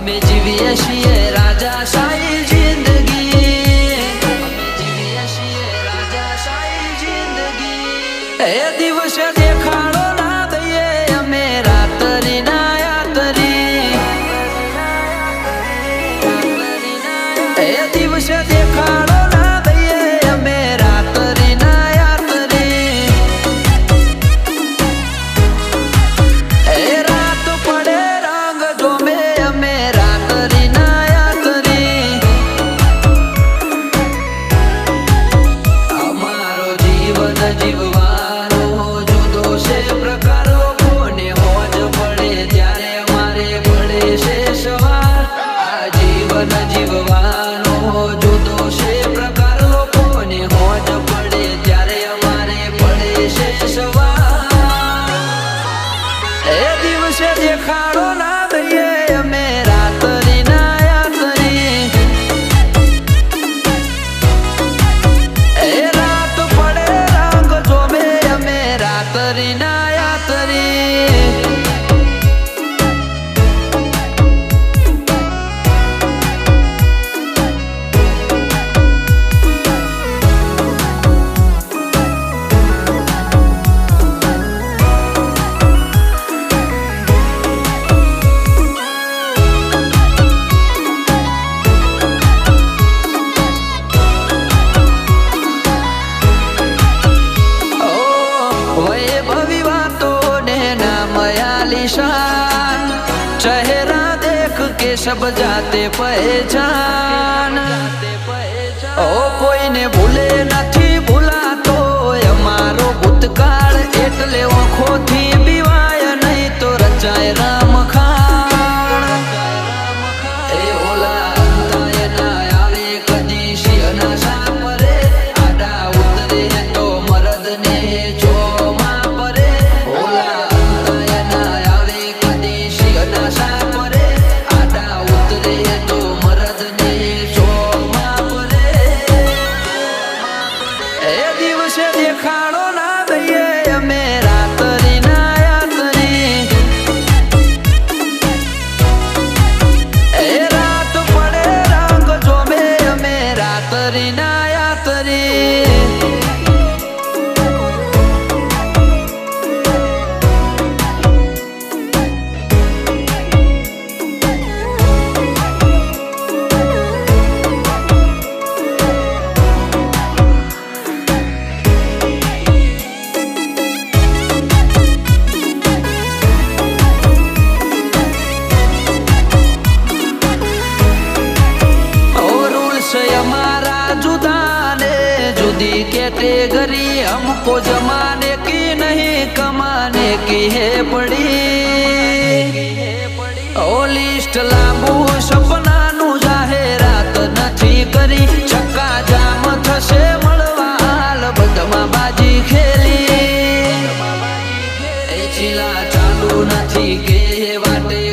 અમે જીવીએ છીએ રાજાશાહી જિંદગી, અમે જીવીએ છીએ રાજાશાહી જિંદગી। એ દિવસે દેખાડો ના દઈએ અમે રાતરી ના યાતરી, એ દિવસે દેખાડો ના દઈએ અમે રાતરી ના યાતરી। એ રાત પડે રંગ જોમે અમે રાતરી ના યાતરી। અમારો જીવન જીવવાનો જુદો છે પ્રકાર, લોકોને હોજ પડે ત્યારે અમારે પડે છે સવાર। આ જીવન જીવવાનો જુદો છે પ્રકાર, લોકોને હોજ પડે ત્યારે અમારે પડે છે સવાર। એ દિવસે દેખાડો ના દઈએ અમે રાતરી ના યાતરી, એ રાત પડે રંગ જોમે અમે રાતરી ના યાતરી। वैभवी बातों ने नाम आलीशान, चेहरा देख के सब जाते पहचान। ओ कोई ने भूले नहीं भूलातो अमारो भूतकाल, एटले आँखोथी बीवाय नहीं तो रचाय राम खान। ए ओला अंताय ना आवे कदी सिंहना सापरे, आडा उतरे तो मरद ने चोमा परे। ओला अंताय ना आवे कदी सिंहना सापरे, आडा उतरे तो मरद ने चोमा परे। ए दिवसे देखाड़ो ना दઈએ અમે રાતરી ના યાતરી, એ રાત પડે રંગ જોમે અમે રાતરી ના યાતરી। हमारा जुदा ने जुदी कैटेगरी, हमको जमाने की नहीं कमाने की है पड़ी। ओ लिस्ट लांबू सपना नु जाहेरात नहीं करी, चक्का जाम थशे मळवा हाल बधमा बाजी खेली। ए चिला चालू नहीं के वाटे